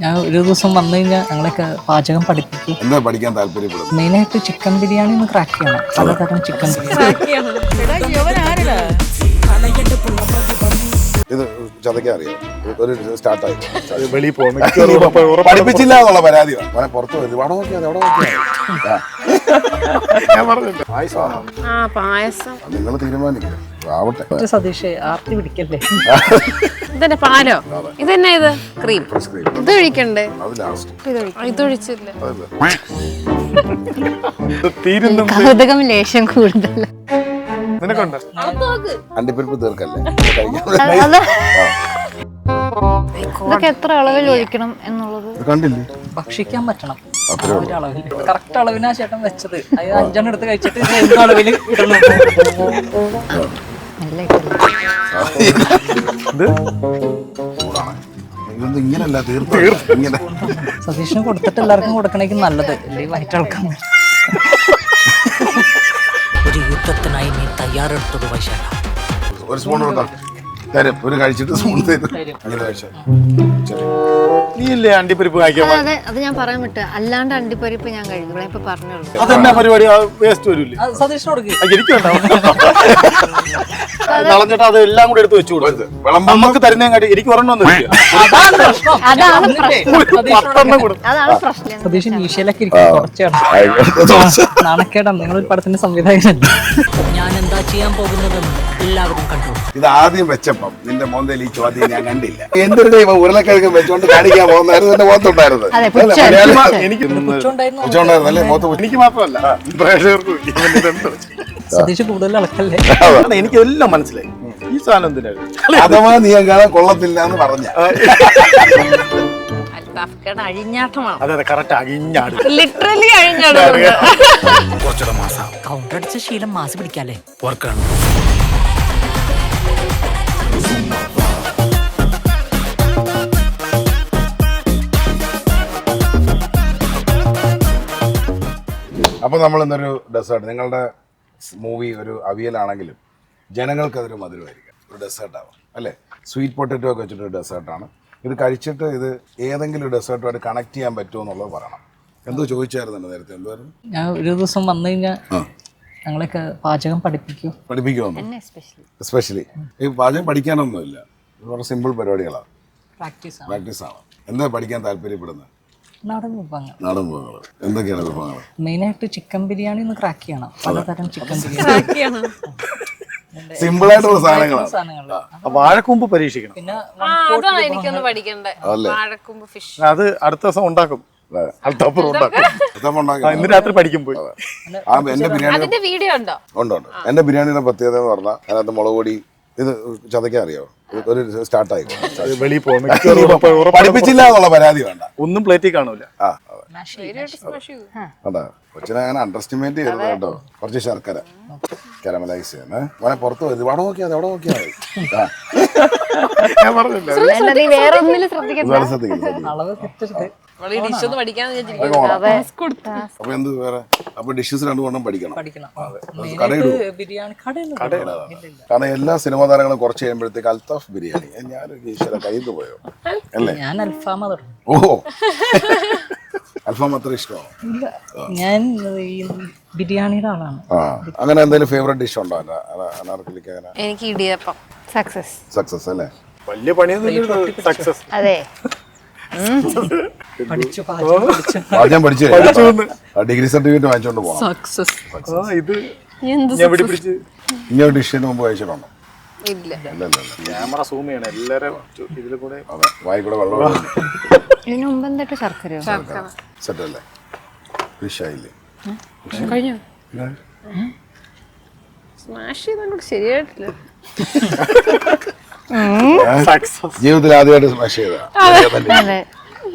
ഞാൻ ഒരു ദിവസം വന്നു കഴിഞ്ഞാൽ ഞങ്ങളൊക്കെ പാചകം പഠിപ്പിക്കും. എന്താ പഠിക്കാൻ താല്പര്യപ്പെടുന്നത്? മെയിനായിട്ട് ചിക്കൻ ബിരിയാണി ഒന്ന് ക്രാക്ക് ചെയ്യണം. പലതരം ചിക്കൻ ബിരിയാണി. ഇത് ചതയ്ക്കാൻ അറിയാം. ഒരു സ്റ്റാർട്ടായി വെളിയിൽ പോകുന്നു പഠിപ്പിച്ചില്ല എന്നുള്ള പരാതിയാണ്. അവനെ പുറത്ത് പോയത് അവിടെ നോക്കിയാൽ അവിടെ നോക്കിയാൽ ഞാൻ പറഞ്ഞില്ല. പായസം നിങ്ങൾ തീരുമാനിക്കുക ആവട്ടെ. സതീഷ് ആർത്തി പിടിക്കല്ലേ. ഇതന്നെ പാലോ? ഇതന്നെ ഇത് ക്രീം. ഇത് ഒഴിക്കണ്ടേ? അത് ലാസ്റ്റ് ഇതൊഴിച്ചില്ല. തീരുന്നു കൗതുകം ലേശം കൂടുതൽ. നിനക്കുണ്ട് അണ്ടിപ്പരിപ്പ് തീർക്കല്ലേ ഇതൊക്കെ എത്ര അളവിൽ ഒഴിക്കണം എന്നുള്ളത് ഇത് കണ്ടില്ലേ? ഭക്ഷിക്കാൻ പറ്റണം. ഒരു അളവിൽ കറക്റ്റ് അളവിനാ ചേട്ടൻ വെച്ചത്. അത് 5 എടുത്ത് കഴിച്ചിട്ട് എന്ത് അളവിൽ ഇടണം. ഇതൊന്നും ഇങ്ങനല്ല തീർത്ത് ഇങ്ങനെ. സതീഷിന് കൊടുത്തിട്ട് എല്ലാവർക്കും കൊടുക്കണേക്ക് നല്ലത്. അല്ലെങ്കിൽ വയറ്റളക്കാൻ ഒരു യുദ്ധത്തിനായി നീ തയ്യാറെടുത്തത് വശാല. ഒരു സ്പൂൺ കൊടുക്കാം. തരും. ഒരു കഴിച്ചിട്ട് സ്പൂൺ തരും. അങ്ങനെ കഴിച്ചാൽ നീയല്ലേ അണ്ടിപ്പരിപ്പ് കഴിക്കാൻ അതെ, അത് ഞാൻ പറയാൻ വിട്ടു. അല്ലാണ്ട് അണ്ടിപ്പരിപ്പ് ഞാൻ കഴിക്കും. ഇപ്പൊ പറഞ്ഞോളൂ. അതെന്നാ പരിപാടി? വേസ്റ്റ് വരൂല്ലേ? സതീഷിന് കൊടുക്കുക. എനിക്ക് വേണ്ട. നളഞ്ഞിട്ട് അത് എല്ലാം കൂടെ എടുത്ത് വെച്ചു കൊടുക്കും. നമുക്ക് തരുന്നേ കാട്ടി എനിക്ക് ഒരെണ്ണം അതാണ് പ്രശ്നം. സതീഷ് മീശയിലൊക്കെ ഇരിക്കും. കുറച്ചാണ് നാണക്കേടാണ്. നിങ്ങളൊരു പടത്തിന്റെ സംവിധായകൻ. ഞാൻ എന്താ ചെയ്യാൻ പോകുന്നതെന്ന് എല്ലാവരും കണ്ടു. ഇത് ആദ്യം വെച്ചപ്പം നിന്റെ മോന്തയിൽ ഈ ചോദ്യം ഞാൻ കണ്ടില്ല. എന്തൊരു ദൈവം ഉരുളക്കിഴങ്ങ് വെച്ചോണ്ട് കാണിക്കാൻ പോകുന്നായിരുന്നു എന്റെ മുഖത്തുണ്ടായിരുന്നത്. എനിക്ക് ഉച്ചോണ്ടായിരുന്നു അല്ലേ മുഖത്ത്? എനിക്ക് മാത്രമല്ല പ്രേക്ഷകർക്കും. സതീഷ് കൂടുതൽ അളക്കല്ലേ. എനിക്ക് എല്ലാം മനസ്സിലായി. ഈ സാധനം എന്തിനായിരുന്നു? അഥവാ നീ കാണാൻ കൊള്ളത്തില്ല എന്ന് പറഞ്ഞ അഴിഞ്ഞാട്ടമാണ്. അതെ കറക്റ്റ് അഴിഞ്ഞാട്. ലിറ്ററലി അഴിഞ്ഞാട്. കുറച്ചുകൂടെ മാസം കൗണ്ടർ അടിച്ച ശീലം മാസ് പിടിക്കാല്ലേ. വർക്കാണ്. അപ്പൊ നമ്മൾ ഇന്നൊരു ഡെസേർട്ട്, നിങ്ങളുടെ മൂവി ഒരു അവിയലാണെങ്കിലും ജനങ്ങൾക്ക് അതൊരു മധുരമായിരിക്കും. ഒരു ഡെസേർട്ട് ആവാം അല്ലേ? സ്വീറ്റ് പൊട്ടറ്റോ ഒക്കെ വെച്ചിട്ടൊരു ഡെസേർട്ടാണ്. ഇത് കഴിച്ചിട്ട് ഇത് ഏതെങ്കിലും ഡെസേർട്ടുമായിട്ട് കണക്ട് ചെയ്യാൻ പറ്റുമോ എന്നുള്ളത് പറയണം. എന്തോ ചോദിച്ചായിരുന്നു നേരത്തെ? എന്തായിരുന്നു? ഞാൻ ഒരു ദിവസം വന്നു കഴിഞ്ഞാൽ ഞങ്ങളൊക്കെ പാചകം പഠിപ്പിക്കും. പഠിപ്പിക്കുമെന്ന് എസ്പെഷ്യലി ഈ പാചകം പഠിക്കാനൊന്നുമില്ല. വളരെ സിമ്പിൾ പരിപാടികളാണ്, പ്രാക്ടീസ് ആണ്. എന്താ പഠിക്കാൻ താല്പര്യപ്പെടുന്നത്? നാടൻ വിഭവങ്ങൾ. നാടൻ വിഭവങ്ങൾ എന്തൊക്കെയാണ് വിഭവങ്ങൾ? മെയിനായിട്ട് ചിക്കൻ ബിരിയാണി ഒന്ന് ക്രാക്ക് ചെയ്യണം. പലതരം ചിക്കൻ ബിരിയാണി. സിമ്പിൾ ആയിട്ടുള്ള സാധനങ്ങളാണ്. വാഴക്കൂമ്പ് പരീക്ഷിക്കണം. പിന്നെ അതാണ് എനിക്കൊന്ന് പഠിക്കണ്ടേ. വാഴക്കൂമ്പ് ഫിഷ് അത് അടുത്ത ദിവസം ഉണ്ടാക്കും. ഇന്ന് രാത്രി പഠിക്കും പോയി. എന്റെ ബിരിയാണി അതിന്റെ വീഡിയോ ഉണ്ടോ? ഉണ്ട്. എന്റെ ബിരിയാണിയുടെ പ്രത്യേകത എന്ന് പറഞ്ഞാൽ അതിനകത്ത് മുളക് പൊടി ഇത് ചതയ്ക്കാൻ അറിയാമോ? ഒരു സ്റ്റാർട്ടായി വെളിയിൽ പോകുന്നു. പഠിപ്പിച്ചില്ല എന്നുള്ള പരാതി വേണ്ട. ഒന്നും പ്ലേറ്റിൽ കാണൂല. അതാ കൊച്ചിനെ അങ്ങനെ അണ്ടർ എസ്റ്റിമേറ്റ് ചെയ്തത് കേട്ടോ. കുറച്ച് ശർക്കര കാരമലൈസ് ചെയ്യുന്നേ. മോനെ പുറത്ത് പോയത് അവിടെ നോക്കിയാൽ അവിടെ നോക്കിയാൽ ഞാൻ പറഞ്ഞില്ല. വേറെ ഒന്നിലും ശ്രദ്ധിക്കണം. അളവ് തെറ്റരുത്. അപ്പൊ എന്ത് വേറെ? അപ്പൊ ഡിഷസ് 2 കൊണ്ടും പഠിക്കണം. ബിരിയാണി കാരണം എല്ലാ സിനിമാ താരങ്ങളും കുറച്ച് കഴിയുമ്പോഴത്തേക്ക് അൽത്താഫ് ബിരിയാണി. ഞാനൊരു ഈശ്വര കയ്യിൽ പോയോ അല്ലേ? ഞാൻ അൽഫാമ തുടങ്ങി. ഓഹോ, അൽഫാം അത്ര ഇഷ്ടമാണോ? ഇല്ല, ഞാൻ ഈ ബിരിയാണിയുടെ ആളാണ്. അങ്ങനെ എന്തെങ്കിലും ഫേവറേറ്റ് ഡിഷ് ഉണ്ടോ അനാർക്കലിക്ക്? അങ്ങനെ എനിക്ക് ഇടിയപ്പം സക്സസ് അല്ലേ? വലിയ പണിയൊന്നും സക്സസ്. അതെ, പാചകം പഠിച്ചു ഡിഗ്രി സർട്ടിഫിക്കറ്റ് വാങ്ങിച്ചോണ്ട് പോകണം. ഇത് ഞാൻ പിടിപ്പിടിച്ച് ഇങ്ങനെ ഡിഷിന് മുമ്പ് കഴിച്ചിട്ടുണ്ടോ? ഇല്ല. ക്യാമറ സൂം ചെയ്യണം എല്ലാരും ഇതിൽ കൂടെ. വായിക്കൂടെ വെള്ളം ഇതിനു മുമ്പ് എന്തൊക്കെ ശർക്കര സെറ്റ് അല്ലേ? ഫിഷ് ആയില്ലേ? കഴിഞ്ഞു. സ്മാഷ് ചെയ്തോണ്ട് ശരിയായിട്ടില്ല. ജീവിതത്തിൽ ആദ്യമായിട്ട് സ്മാഷ് ചെയ്താ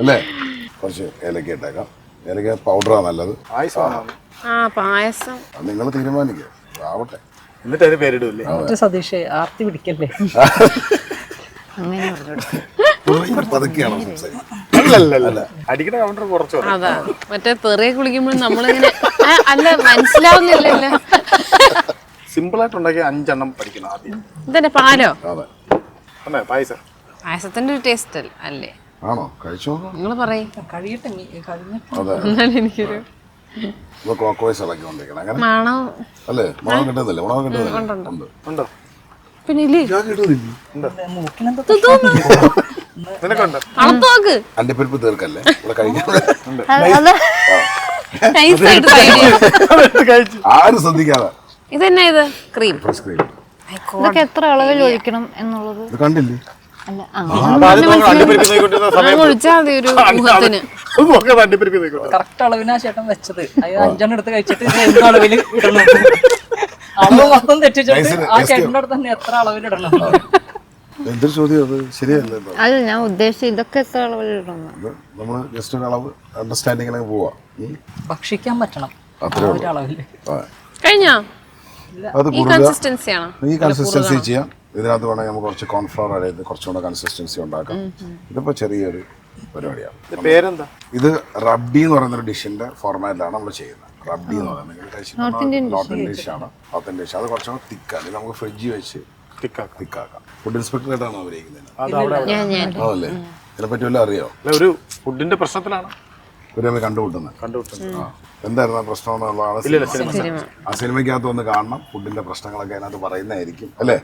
അല്ലേ? കുറച്ച് ഏലക്ക ഇട്ടേക്കാം. ഏലക്ക പൗഡറാണ് നല്ലത്. പായസം നിങ്ങൾ തീരുമാനിക്കുക ആവട്ടെ. എന്നിട്ട് അതിന് പേരിടൂല്ലേ? സതീഷ് ആർത്തി പിടിക്കല്ലേ. പതുക്കെയാണോ സംസാരിക്കുന്നത്? അടിക്കണ കൗണ്ടർ കുറച്ചോ. അതാ മറ്റേ തെറിയെ കുളിക്കുമ്പോൾ നമ്മളിങ്ങനെ അല്ല മനസ്സിലാവുന്നില്ലല്ലോ. സിമ്പിൾ ആയിട്ട് ഉണ്ടാക്കിയ 5 എണ്ണം പഠിക്കണം ആദ്യം. ഇതന്നെ പാലോ? അതെ പായസം. പായസത്തിന്റെ ഒരു ടേസ്റ്റ് അല്ലേ? ആണോ? കഴിച്ചു നോക്കാം. നിങ്ങൾ പറയും കഴിയട്ടെ കഴിഞ്ഞിട്ട് അതെ, എന്നാലും എനിക്കൊരു ഇപ്പൊ ക്ലോക്ക് വൈസ് ഇളക്കിക്കൊണ്ടിരിക്കണം. അങ്ങനെ മണം അല്ലേ? മുളക് കിട്ടുന്നില്ല? മുളക് കിട്ടുന്നില്ല? ഉണ്ട്. ഉണ്ടോ? പിന്നെ ഇല്ലേ ഞാൻ കിട്ടുന്നില്ല. മൂക്കിനെന്താ നിനക്കുണ്ട്? അളത്ത് നോക്ക് അണ്ടിപ്പരിപ്പ് തീർക്കല്ലേ, ഇവിടെ കഴിക്കാൻ നൈസായിട്ട് try ചെയ്യ്. കഴിച്ചു. ആരും ശ്രദ്ധിക്കാതെ. ഇതെന്നാ ഇത് ക്രീം ഫ്രഷ് ക്രീം ഇതൊക്കെ എത്ര അളവിൽ ഒഴിക്കണം എന്നുള്ളത് ഇത് കണ്ടില്ലേ? അല്ല അതാദ്യം നമ്മൾ അണ്ടിപ്പരിപ്പ് നോക്കിക്കൊണ്ടിരുന്ന സമയം ഒഴിച്ചാൽ മതി ഒരു ഊഹത്തിന്. നോക്കാതെ അണ്ടിപ്പരിപ്പ് നോക്കിക്കോട്ടെ. കറക്റ്റ് അളവിനാ ചേട്ടൻ വെച്ചത്. അത് 5 എടുത്ത് കഴിച്ചിട്ട് ഇത് എന്ത് അളവിൽ ഇടണം? അളവ് മൊത്തം തെറ്റിച്ചിട്ട് ആ ചേട്ടൻ്റെ അടുത്ത് തന്നെ എത്ര അളവിൽ ഇടണം? എന്തൊരു ചോദ്യം അത്? ശരിയല്ലേ? അല്ല ഞാൻ ഉദ്ദേശിച്ചത് ഇതൊക്കെ എത്ര അളവിൽ ഇടണം നമ്മൾ ജസ്റ്റ് ഒരു അളവ് അണ്ടർസ്റ്റാൻഡിങ്ങിലേക്ക് പോവാ. ഭക്ഷിക്കാൻ പറ്റണം ആ ഒരു അളവില്. കഴിഞ്ഞോ? അത് ഈ കൺസിസ്റ്റൻസിയാണോ? ഈ കൺസിസ്റ്റൻസി ചെയ്യാം. ഇതിനകത്ത് വേണമെങ്കിൽ നമുക്ക് കുറച്ച് കോൺഫ്ലവർ അതായത് കുറച്ചുകൂടെ കൺസിസ്റ്റൻസി ഉണ്ടാക്കാം. ഇതിപ്പോൾ ചെറിയൊരു പരിപാടിയാണ്. പേരെന്താ? ഇത് റബ്ഡി എന്ന് പറയുന്ന ഒരു ഡിഷിന്റെ ഫോർമാറ്റിലാണ് നമ്മൾ ചെയ്യുന്നത്. റബ്ഡി എന്ന് പറയുന്നത് നോർത്ത് ഇന്ത്യൻ ഡിഷാണ്. North dish. അത് കുറച്ചുകൂടെ തിക്കാണ്. ഇത് നമുക്ക് ഫ്രിഡ്ജിൽ വെച്ച് തിക്കാക്കാം. ഫുഡ് ഇൻസ്പെക്ടറായിട്ടാണ് അഭിനയിക്കുന്നത്. അതല്ലേ? ഇതിനെപ്പറ്റി വല്ലതും അറിയോ? ഒരു ഫുഡിന്റെ പ്രശ്നത്തിലാണ് ഒരു കണ്ടുമുട്ടുന്നത്. എന്തായിരുന്നു ആ പ്രശ്നം എന്നുള്ളതാണ് ആ സിനിമയ്ക്കകത്ത് ഒന്ന് കാണണം. ഫുഡിന്റെ പ്രശ്നങ്ങളൊക്കെ അതിനകത്ത് പറയുന്നതായിരിക്കും അല്ലേ?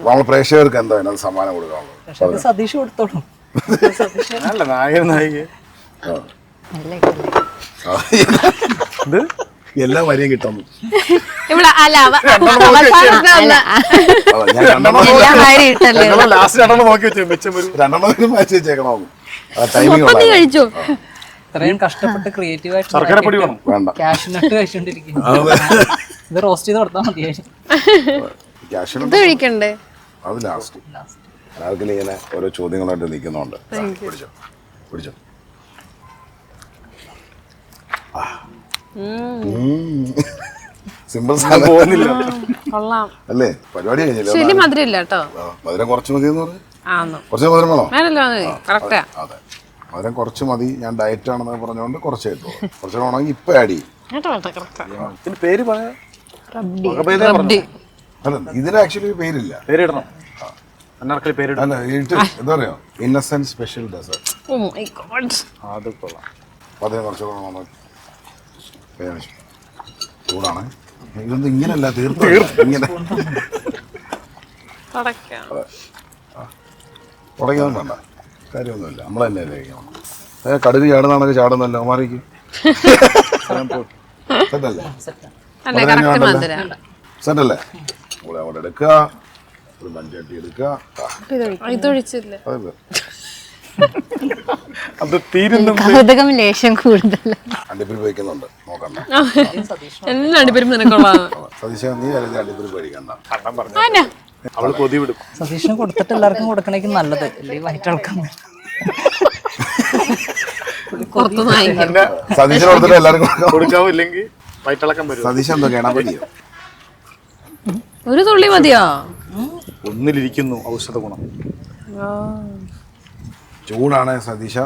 നമ്മൾ പ്രേക്ഷകർക്ക് എന്താ അതിനകത്ത് സമ്മാനം കൊടുക്കാനുള്ളത്? പക്ഷെ അത് സതീഷ് കൊടുത്തോളും. അല്ല നായിക ഇത് എല്ലാ വരിയും കിട്ടുന്നു. ഇവിടെ അല്ല ലാസ്റ്റ് രണ്ടെണ്ണം നോക്കി വെച്ചു മെച്ചം വരും. രണ്ടെണ്ണം മാച്ച് വെച്ചേക്കണോ? ടൈമിംഗ് കഴിച്ചോ? ഇത്രയും കഷ്ടപ്പെട്ട് ക്രിയേറ്റീവ് ശർക്കര പൊടി ആയിട്ട് വേണം. വേണ്ട. ക്യാഷ് നട്ട് കഴിച്ചോണ്ടിരിക്കുന്നു. ഇത് റോസ്റ്റ് ചെയ്ത് കൊടുത്താൽ മതിയായിരുന്നു. ഇത് കഴിക്കണ്ടേ? അത് ലാസ്റ്റ് ആർക്കും ഇങ്ങനെ ഓരോ ചോദ്യങ്ങളായിട്ട് നിൽക്കുന്നുണ്ട്. പിടിച്ചോ. സിമ്പിൾ പോകുന്നില്ല കൊള്ളാം അല്ലേ? പരിപാടി കഴിഞ്ഞില്ല. ശരി മധുരം ഇല്ല കേട്ടോ. മധുരം കുറച്ച് മതി എന്ന് പറഞ്ഞു. ആന്നോ? കുറച്ച് മധുരം വേണോ? വേണല്ലോ കറക്റ്റാ. അതെ, മധുരം കുറച്ച് മതി. ഞാൻ ഡയറ്റ് ആണെന്ന് പറഞ്ഞുകൊണ്ട് കുറച്ച് കിട്ടും. കുറച്ച് വേണമെങ്കിൽ ഇപ്പൊ ആഡ് ചെയ്യും. ഇതിന്റെ പേര് പറയാ. അല്ല, ഇതിന് ആക്ച്വലി പേരില്ല. പേരിടണം. അന്നാർക്കലി പേരിടണം. അല്ല, എന്താ പറയാ, ഇന്നസെന്റ് സ്പെഷ്യൽ ഡെസേർട്ട്. അത് കൊള്ളാം. അതിനെ കുറച്ച് ചൂടാണ്. ഇതൊന്നും ഇങ്ങനല്ല, തീർത്ത് ഇങ്ങനെ തുടങ്ങിയതും വേണ്ട, കാര്യമൊന്നുമില്ല. നമ്മൾ തന്നെ കഴിക്കണം. കടുക് ചാടുന്നാണെങ്കിൽ ചാടുന്നല്ലോ. മാറിക്ക്. സെറ്റല്ലേ? സെറ്റല്ലേ? കൂടെ അവിടെ എടുക്കുക, ഒരു മഞ്ചട്ടി എടുക്കുക. അത് തീരുന്നു. കൗതുകം ലേശം കൂടുതൽ. അണ്ടിപ്പരിപ്പ് വയ്ക്കുന്നുണ്ട്, നോക്കണ്ട. എല്ലാം അടിപൊളി നിനക്കൊള്ളാം. സതീശ, നീ അറിഞ്ഞ അണ്ടിപ്പരിപ്പ് കഴിക്കണ്ട. അവള് കൊതി വിടും. സതീഷിന് കൊടുത്തിട്ട് എല്ലാവർക്കും കൊടുക്കണേക്ക് നല്ലത്. അല്ലെങ്കിൽ വയറ്റിളക്കം. സതീശന് കൊടുത്തിട്ട് എല്ലാവർക്കും കൊടുക്കാവോ? ഇല്ലെങ്കിൽ വയറ്റിളക്കം വരും. സതീശ എന്തോ കേണാപ്പതിയോ? ഒരു തുള്ളി മതിയോ? ഒന്നിലിരിക്കുന്നു ഔഷധ ഗുണം. ചൂടാണ് സതീശ,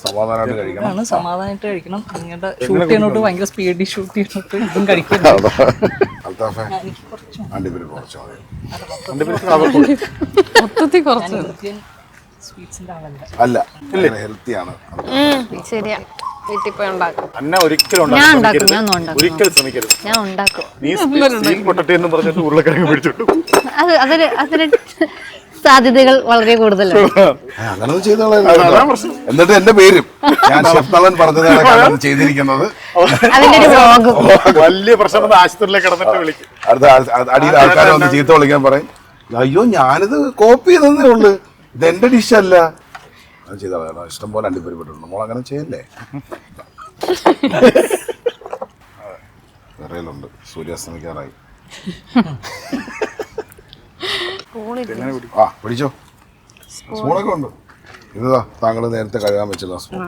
സമാധാനമായിട്ട് കഴിക്കണം. സമാധാനമായിട്ട് കഴിക്കണം. നിങ്ങളുടെ ഷൂട്ട് ചെയ്യുന്നോട്ട് ഭയങ്കര സ്പീഡിൽ ഷൂട്ട് ചെയ്യുന്നോട്ട് ഇതും കഴിക്കണം. അൽത്താഫെ, അണ്ടിപ്പരിപ്പ് കുറച്ച് മതി. മൊത്തത്തിൽ കുറച്ച് സ്വീറ്റ്സിന്റെ ആളല്ല. അല്ല, ഹെൽത്തിയാണ്. ശരിയാ, വീട്ടിൽ പോയി ഉണ്ടാക്കും. അന്ന ഒരിക്കലും ഞാൻ ഉണ്ടാക്കും. ഒരിക്കലും ശ്രമിക്കരുത്. ഞാൻ ഉണ്ടാക്കും. നീ സ്റ്റീൽ പൊട്ടറ്റോ എന്ന് പറഞ്ഞിട്ട് ഉരുളക്കിഴങ്ങ് പിടിച്ചിട്ടു. അതിന് സാധ്യതകൾ വളരെ കൂടുതലാണ്. അങ്ങനൊന്നും ചെയ്തോളാം. എന്നിട്ട് എന്റെ പേരും ഞാൻ ഷെഫ്തളൻ പറഞ്ഞതാണ് ചെയ്തിരിക്കുന്നത്. അതിന്റെ ഒരു വ്ലോഗും. വലിയ പ്രശ്നം ആശുപത്രിയിലേക്ക് കിടന്നിട്ട് വിളിക്കും. അടുത്ത അടിയിൽ ആൾക്കാരെ വന്ന് ചീത്ത വിളിക്കാൻ പറയും. അയ്യോ, ഞാനിത് കോപ്പി ചെയ്തേ ഉള്ളു, ഇത് എന്റെ ഡിഷല്ല. അത് ചെയ്തോളാം. ഇഷ്ടം പോലെ അണ്ടിപ്പരിപ്പിട്ടുണ്ട്. നമ്മൾ അങ്ങനെ ചെയ്യല്ലേ? വിറയലുണ്ട്, സൂര്യാസ്തമിക്കാറായി. പിടിച്ചോ. സ്പൂണൊക്കെ ഉണ്ട്. ഇതാ താങ്കൾ നേരത്തെ കഴുകാൻ വെച്ചില്ല സ്പൂൺ.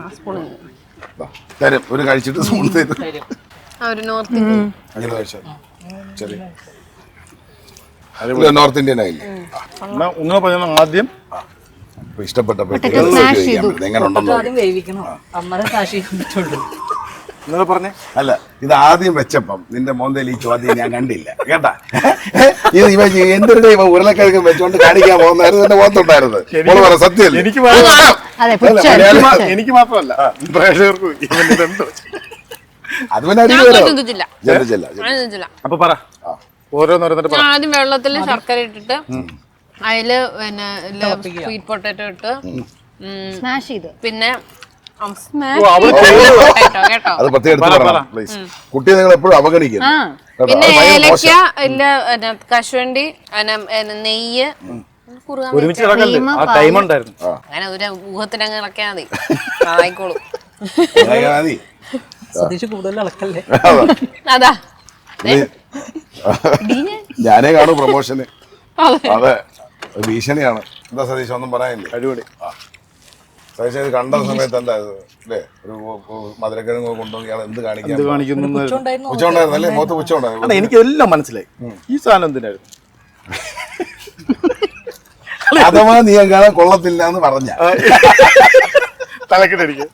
തരും, ഒരു കഴിച്ചിട്ട് സ്പൂൺ തരും. അങ്ങനെ കഴിച്ചാൽ ചെറിയ നോർത്ത് ഇന്ത്യൻ ആയില്ലേ? ആദ്യം ഇഷ്ടപ്പെട്ടപ്പോ എങ്ങനെ ആദ്യം ഉണ്ടെന്ന് വേവിക്കണം. അമ്മരെ കാശി പറ്റുള്ളൂ. നിങ്ങൾ പറഞ്ഞേ. അല്ല, ഇത് ആദ്യം വെച്ചപ്പം നിന്റെ മോന്തയിൽ ഈ ചോദ്യം ഞാൻ കണ്ടില്ല കേട്ടാ. ഇത് ഇവ എന്തിനാ ഇവ ഉരുളക്കിഴങ്ങ് വെച്ചോണ്ട് കാണിക്കാൻ പോകുന്നായിരുന്നു എന്റെ മോത്തുണ്ടായിരുന്നത്. സത്യം എനിക്ക് അതെ, പുച്ഛം, പുച്ഛം. എനിക്ക് മാത്രമല്ല പ്രേക്ഷകർക്കും ഇതെന്തോ. അത് പിന്നെ അടി ഞാൻ വരും. ചിന്തിച്ചില്ല. ചിന്തിച്ചില്ല. ഞാൻ ചിന്തിച്ചില്ല. അപ്പൊ പറ ഓരോന്നോരോന്നിട്ട് ഞാൻ ആദ്യം വെള്ളത്തിൽ ശർക്കര ഇട്ടിട്ട് അതില് പിന്നെ സ്വീറ്റ് പൊട്ടാറ്റോ ഇട്ട് സ്മാഷ് ചെയ്ത് പിന്നെ കേട്ടോ അത് പ്രത്യേകം എടുത്ത് പറയണം പ്ലീസ്. കുട്ടിയെ നിങ്ങൾ എപ്പോഴും അവഗണിക്കുന്നു. കേട്ടോ? പിന്നെ അത് ഭയങ്കര ഏലക്ക മോശം. ഇല്ല കശുവണ്ടി നെയ്യ് കുറുകാൻ ഒരുമിച്ച് ഇറക്കല്ലേ ആ ടൈം ഉണ്ടായിരുന്നു. അങ്ങനെ ഒരു ഊഹത്തിനങ്ങ് ഇളക്കിയാൽ മതി ആയിക്കോളും. അതായത് മതി. സതീഷ് കൂടുതൽ ഇളക്കല്ലേ. അതാ ഞാനേ കാണൂ പ്രൊമോഷന്. അതെ, അത് ഭീഷണിയാണ്. എന്താ സതീഷ് ഒന്നും പറയാനില്ലേ? അടിപൊളി. സതീഷ് ഇത് കണ്ട സമയത്ത് എന്താ അല്ലേ, ഒരു മധുരക്കിഴങ്ങ് കൊണ്ടുപോയി ഇയാൾ എന്ത് കാണിക്കാൻ കാണിക്കുന്നു ഉച്ചണ്ടായിരുന്നു അല്ലേ? മൊത്തം ഉച്ചണ്ടായിരുന്നു. എനിക്ക് എല്ലാം മനസ്സിലായി. ഈ സാധനം എന്തിനായിരുന്നു? അഥവാ നീ കാണാൻ കൊള്ളത്തില്ല എന്ന് പറഞ്ഞ തലക്കിട്ടടിക്കുക.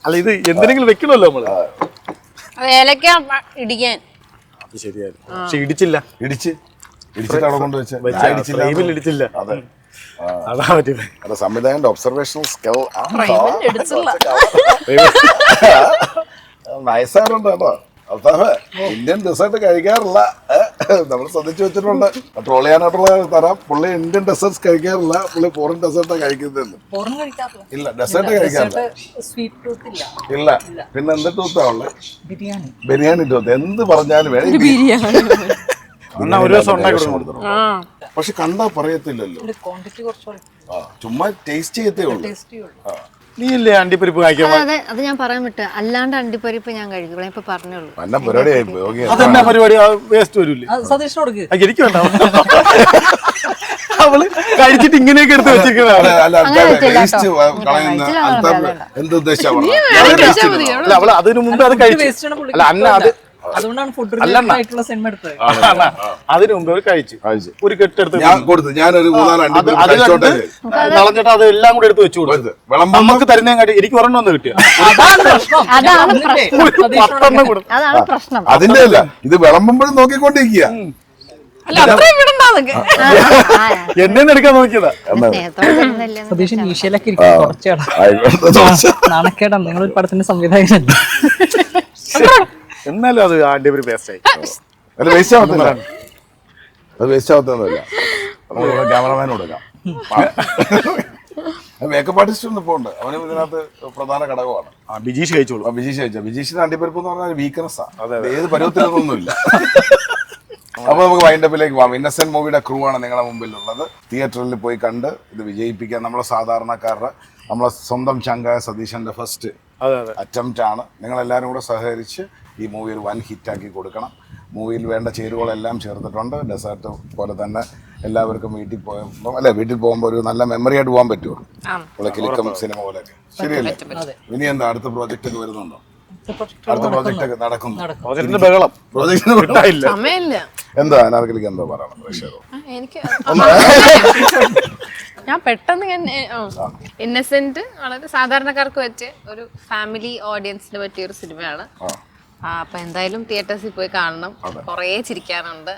അല്ല, ഇത് എന്തിനെങ്കിലും വെക്കണമല്ലോ നമ്മള്. ഏലക്ക ഇടിക്കാൻ അത് ശരിയായിരുന്നു. പക്ഷെ ഇടിച്ചില്ല. ഇടിച്ചിട്ട് അവിടെ കൊണ്ടുവച്ച ഇടിച്ചില്ല. അതെ, അതാ പറ്റിയത്. അത് സംവിധായകന്റെ ഒബ്സർവേഷണൽ സ്കിൽ ഇടിച്ചില്ല. നൈസായിട്ടുണ്ട് കേട്ടോ. അൽത്താഫ് ഇന്ത്യൻ ഡെസേർട്ട് കഴിക്കാറില്ല. നമ്മൾ ശ്രദ്ധിച്ചു വെച്ചിട്ടുണ്ട്. ട്രോൾ ചെയ്യാനായിട്ടുള്ള തരാം. പുള്ളി ഇന്ത്യൻ ഡെസേർട്ട്സ് കഴിക്കാറില്ല. പുള്ളി ഫോറിൻ ഡെസേർട്ടാണ് കഴിക്കുന്നത്. ഇല്ല, ഡെസേർട്ട് കഴിക്കാറില്ല. സ്വീറ്റ് ടൂത്ത് ഇല്ല. ഇല്ല, പിന്നെ എന്ത് ടൂത്താ ഉള്ളത്? ബിരിയാണി. ബിരിയാണി ടൂത്ത്. എന്ത് പറഞ്ഞാലും വേണം. ഒരു ദിവസം ഉണ്ടാക്കി കൊടുക്കണം. പക്ഷെ കണ്ടാ പറയത്തില്ലല്ലോ. ക്വാണ്ടിറ്റി കുറച്ച് ചുമ്മാ ടേസ്റ്റ് ചെയ്യത്തേ ഉള്ളൂ. ടേസ്റ്റി ഉള്ളൂ. നീ ഇല്ലേ അണ്ടിപ്പരിപ്പ് കഴിക്കാൻ? അതെ, അത് ഞാൻ പറയാൻ വിട്ടു. അല്ലാണ്ട് അണ്ടിപ്പരിപ്പ് ഞാൻ കഴിക്കും. ഇപ്പൊ പറഞ്ഞോളൂ. എന്നെ പരിപാടിയായി പോയി. അതെന്നാ പരിപാടി? വേസ്റ്റ് വരില്ലേ? സതീഷിന് കൊടുക്ക്. എനിക്ക് വേണ്ട. അവള് കഴിച്ചിട്ട് ഇങ്ങനെയൊക്കെ എടുത്ത് വെച്ചിരിക്കുന്നതാണ്. അല്ല, അവള് അതിനു മുമ്പ് അത് കഴിച്ചു. അല്ല, അന്ന അത് അതുകൊണ്ടാണ് ഫുഡ് റിലേറ്റഡ് ആയിട്ടുള്ള സിനിമ എടുത്തത്. അതിനു മുമ്പ് അവർ കഴിച്ചു. ഒരു കെട്ടെടുത്ത് ഞാനൊരു കളഞ്ഞിട്ട് അത് എല്ലാം കൂടെ എടുത്ത് വെച്ചു കൊടുത്തു. നമുക്ക് തരുന്നേ കാട്ടി എനിക്ക് ഒരെണ്ണം ഒന്ന് കിട്ടിയ അതാണ് പ്രശ്നം. അതിന്റെ അല്ല, ഇത് വിളമ്പുമ്പോഴും നോക്കിക്കൊണ്ടിരിക്കുക. എന്നെ എടുക്കാൻ നോക്കിയതാ. സതീഷ് മീശയിലൊക്കെ ഇരിക്കും. കുറച്ചേടാ നാണക്കേടാ. നിങ്ങളൊരു പടത്തിന്റെ സംവിധായകനല്ല. എന്നാലും അത് അടിപൊളി വേസ്റ്റായി. അത് വേസ്റ്റ് ആവത്തില്ല. അത് വേസ്റ്റ് ആവത്തൊന്നുമില്ല. നമ്മളിവിടെ ക്യാമറമാൻ കൊടുക്കാം. മേക്കപ്പ് ആർട്ടിസ്റ്റ് ഒന്നും ഇപ്പോൾ ഉണ്ട്. അവനും ഇതിനകത്ത് പ്രധാന ഘടകമാണ്. ബിജീഷ് കഴിച്ചോളൂ. ബിജീഷ് കഴിച്ച ബിജീഷിന്റെ അണ്ടിപ്പരിപ്പ് എന്ന് പറഞ്ഞാൽ വീക്ക്നെസ്സാണ്. ഏത് പരുവത്തിലൊന്നുമില്ല. അപ്പൊ നമുക്ക് വൈൻഡപ്പിലേക്ക് പോകാം. ഇന്നസെന്റ് മൂവിയുടെ ക്രൂ ആണ് നിങ്ങളുടെ മുമ്പിലുള്ളത്. തിയേറ്ററിൽ പോയി കണ്ട് ഇത് വിജയിപ്പിക്കാൻ നമ്മളെ സാധാരണക്കാരുടെ നമ്മളെ സ്വന്തം ചങ്കായ സതീശന്റെ ഫസ്റ്റ് അറ്റംപ്റ്റ് ആണ്. നിങ്ങളെല്ലാവരും കൂടെ സഹകരിച്ച് ഈ മൂവി ഒരു വൻ ഹിറ്റാക്കി കൊടുക്കണം. മൂവിയിൽ വേണ്ട ചേരുവകളെല്ലാം ചേർത്തിട്ടുണ്ട്. ഡെസേർട്ട് പോലെ തന്നെ എല്ലാവർക്കും വീട്ടിൽ പോകുമ്പോൾ ഒരു നല്ല മെമ്മറി ആയിട്ട് പോകാൻ പറ്റുമോ? ഇവിടെ കിലുക്കം സിനിമ പോലെയൊക്കെ ശരിയല്ലേ? ഇനി എന്താ അടുത്ത പ്രോജക്റ്റ് ഒക്കെ വരുന്നുണ്ടോ? അടുത്ത പ്രോജക്റ്റ് ഒക്കെ നടക്കുന്നു. എന്താ അനാർക്കലിക്ക് എന്താ പറയണം പ്രേക്ഷകർ? എനിക്ക് ഞാൻ പെട്ടെന്ന് ഇന്നസെന്റ് വളരെ സാധാരണക്കാർക്ക് വെച്ച് ഒരു ഫാമിലി ഓഡിയൻസിന് പറ്റിയ ഒരു സിനിമയാണ്. അപ്പൊ എന്തായാലും തിയേറ്റേഴ്സിൽ പോയി കാണണം. കൊറേ ചിരിക്കാനുണ്ട്.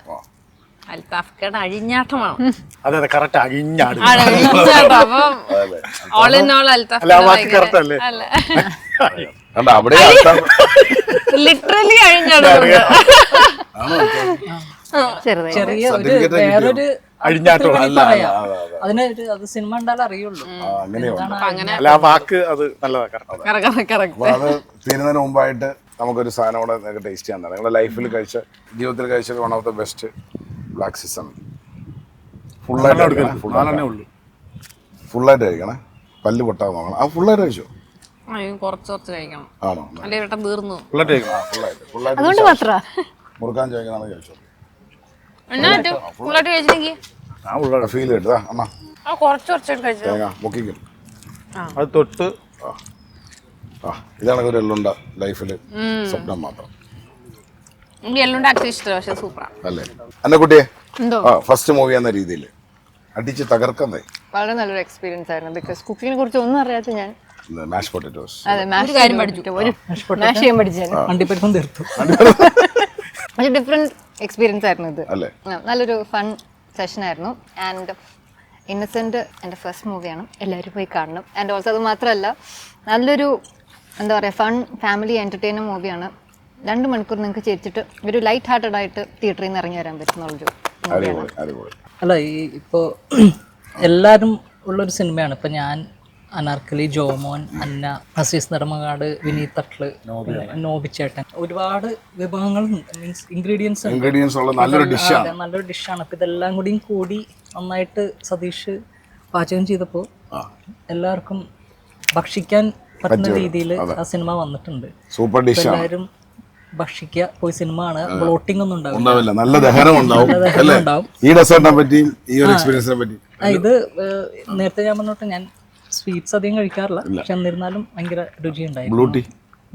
അൽത്താഫ്ക്കയുടെ അഴിഞ്ഞാട്ടമാണ്. അതെ, കറക്റ്റ് അഴിഞ്ഞാടും. അപ്പൊ ഓൾ ഇൻ ഓൾ ലിറ്ററലി അഴിഞ്ഞാടുന്നുണ്ട്. ചെറിയ ഒരു വേറൊരു അതിന് അത് സിനിമ ഉണ്ടാലും അറിയുള്ളൂ. അല്ല, ആ വാക്ക് അത് നല്ലതാ. അത് തീരുന്നതിന് മുമ്പായിട്ട് നമുക്കൊരു സാധനം കൂടെ നിങ്ങൾക്ക് ടേസ്റ്റ് ചെയ്യാൻ തന്നെ. നിങ്ങളുടെ ലൈഫിൽ ജീവിതത്തിൽ കഴിച്ച one of the best black season. ഫുള്ളായിട്ട് കഴിക്കണേ. പല്ല് പൊട്ടാൻ നോക്കണം. ആ ഫുള്ളായിട്ട് കഴിച്ചോ? കുറച്ച് കഴിക്കണം. ആണോ? തീർന്നു. അതുകൊണ്ട് മാത്രം മുറുക്കാൻ ചോദിക്കണമെന്ന് കഴിച്ചോ? ഫീൽ കിട്ടുക അമ്മ. മുക്കിക്കും അത് തൊട്ട്. ഇതാണ് ഒരു എള്ളുണ്ട ലൈഫിൽ സ്വപ്നം മാത്രം അല്ലേ? എന്നെ കുട്ടിയെ ഫസ്റ്റ് മൂവി എന്ന രീതിയിൽ അടിച്ച് തകർക്കുന്നേ വളരെ നല്ലൊരു എക്സ്പീരിയൻസ് ആയിരുന്നു. ബിക്കോസ് കുക്കിങ്ങിനെ കുറിച്ച് ഒന്നും അറിയാത്ത ഞാൻ മാഷ് പൊട്ടറ്റോസ്. അതെ ഒരു കാര്യം പഠിച്ചു ഒരു മാഷ് ചെയ്യാൻ പഠിച്ചായിരുന്നു. അണ്ടിപ്പരിപ്പും തീർത്തു. പക്ഷെ ഡിഫറെന്റ് എക്സ്പീരിയൻസ് ആയിരുന്നു ഇത്. അല്ലേ? നല്ലൊരു ഫൺ സെഷൻ ആയിരുന്നു. ആൻഡ് ഇന്നസെന്റ് എൻ്റെ ഫസ്റ്റ് മൂവിയാണ്, എല്ലാവരും പോയി കാണണം. ആൻഡ് ഓൾസോ അത് മാത്രമല്ല, നല്ലൊരു എന്താ പറയുക ഫൺ ഫാമിലി എൻ്റർടൈനർ മൂവിയാണ്. 2 മണിക്കൂർ നിങ്ങൾക്ക് ചിരിച്ചിട്ട് ഒരു ലൈറ്റ് ഹാർട്ടഡ് ആയിട്ട് തിയേറ്ററിൽ നിന്ന് ഇറങ്ങി വരാൻ പറ്റുന്നുള്ളൊരു മൂവിയാണ്. അല്ല ഈ ഇപ്പോൾ എല്ലാവരും ഉള്ളൊരു സിനിമയാണ്. ഇപ്പം ഞാൻ, അനാർക്കലി, ജോമോൻ, അന്ന, അസീസ് നെടുമങ്ങാട്, വിനീത് തട്ട്ല്, നോബിച്ചേട്ടൻ, ഒരുപാട് വിഭവങ്ങൾ മീൻസ് ഇൻഗ്രീഡിയൻസ് ഉള്ള നല്ലൊരു ഡിഷാണ്. നല്ലൊരു ഡിഷാണ്. അപ്പം ഇതെല്ലാം കൂടി നന്നായിട്ട് സതീഷ് പാചകം ചെയ്തപ്പോൾ എല്ലാവർക്കും ഭക്ഷിക്കാൻ പറ്റുന്ന രീതിയിൽ ആ സിനിമ വന്നിട്ടുണ്ട്. സൂപ്പർ ഡിഷാണ്. എല്ലാവരും ഭക്ഷിക്കുക, പോയി സിനിമ ആണ്. ബ്ലോട്ടിംഗ് ഒന്നും ഉണ്ടാവില്ല, നല്ല ദഹനം ഉണ്ടാവും. ഈ ഡെസേർട്ടിനെ പറ്റിയും ഈ ഒരു എക്സ്പീരിയൻസിനെ പറ്റി ഇത് നേരത്തെ ഞാൻ പറഞ്ഞോട്ട് ഞാൻ സ്വീറ്റ്സ് അധികം കഴിക്കാറില്ല, പക്ഷെ എന്നിരുന്നാലും ഭയങ്കര രുചിയുണ്ടായിരുന്നു.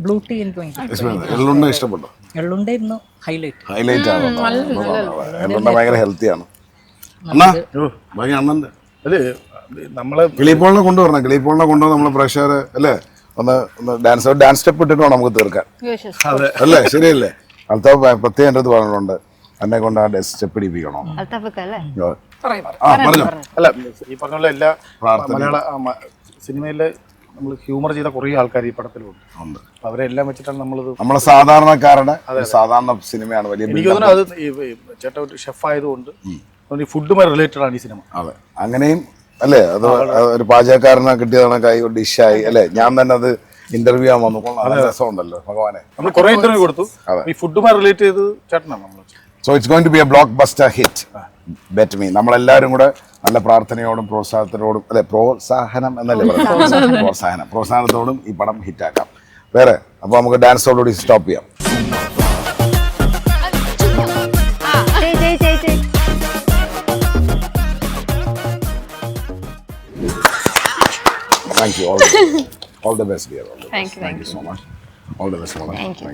ബ്ലൂ ടീ എനിക്ക് ഭയങ്കര എള്ളുണ്ട ഇഷ്ടപ്പെട്ടോ? എള്ളുണ്ടായിരുന്നു ഹൈലൈറ്റ് ആണ്. എള്ളുണ്ട ഭയങ്കര ഹെൽത്തിയാണ്. അണ്ണന്റെ അല്ലേ നമ്മളെ കിളിപ്പോളിനെ കൊണ്ടുവരണം. കിളിപ്പോളിനെ കൊണ്ടുവന്ന് നമ്മളെ പ്രേക്ഷകരെ അല്ലേ ഒന്ന് ഡാൻസ് സ്റ്റെപ്പ് ഇട്ടിട്ട് വേണം നമുക്ക് തീർക്കാൻ, അല്ലേ? ശരിയല്ലേ? അൽത്താഫ് പ്രത്യേകം എൻ്റെ അടുത്ത് പറഞ്ഞിട്ടുണ്ട്, എന്നെ കൊണ്ട് ആ സ്റ്റെപ്പ് ഇടിപ്പിക്കണോ. പറഞ്ഞോ. അല്ല ഈ പറഞ്ഞ പോലെ എല്ലാ മലയാള സിനിമയിലെ നമ്മൾ ഹ്യൂമർ ചെയ്ത കുറേ ആൾക്കാർ ഈ പടത്തിലുണ്ട്. അവരെല്ലാം വെച്ചിട്ടാണ് നമ്മളിത് നമ്മളെ സാധാരണക്കാരുടെ സാധാരണ സിനിമയാണ്. വലിയ എനിക്ക് തോന്നുന്നു അത് ചേട്ടൻ ഒരു ഷെഫ് ആയതുകൊണ്ട് ഈ ഫുഡുമായി റിലേറ്റഡ് ആണ് ഈ സിനിമ. അതെ, അങ്ങനെയും അല്ലേ? അത് ഒരു പാചകക്കാരനെ കിട്ടിയതാണ് കൈ ഡിഷായി അല്ലേ? ഞാൻ തന്നെ അത് ഇന്റർവ്യൂ ചെയ്യാൻ വന്നു. രസമുണ്ടല്ലോ ഭഗവാനെ. നമ്മൾ കുറെ ഇന്റർവ്യൂ കൊടുത്തു, ഈ ഫുഡുമായി റിലേറ്റ് ചെയ്ത് ചേട്ടനാണ് നമ്മൾ. So it's going to be a blockbuster hit. Bet me. നമ്മളെല്ലാവരും കൂടെ നല്ല പ്രാർത്ഥനയോടും പ്രോത്സാഹനത്തോടും അല്ലെ, പ്രോത്സാഹനം എന്നല്ലേ പറയുന്നത്, പ്രോത്സാഹനത്തോടും ഈ പടം ഹിറ്റാക്കാം. വേറെ അപ്പോൾ നമുക്ക് ഡാൻസോടുകൂടി സ്റ്റോപ്പ് ചെയ്യാം. Thank you. All the best, dear. Thank you so much. All the best. Thank you.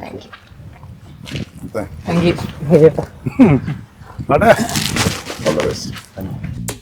Thank you. All the best. Thank you.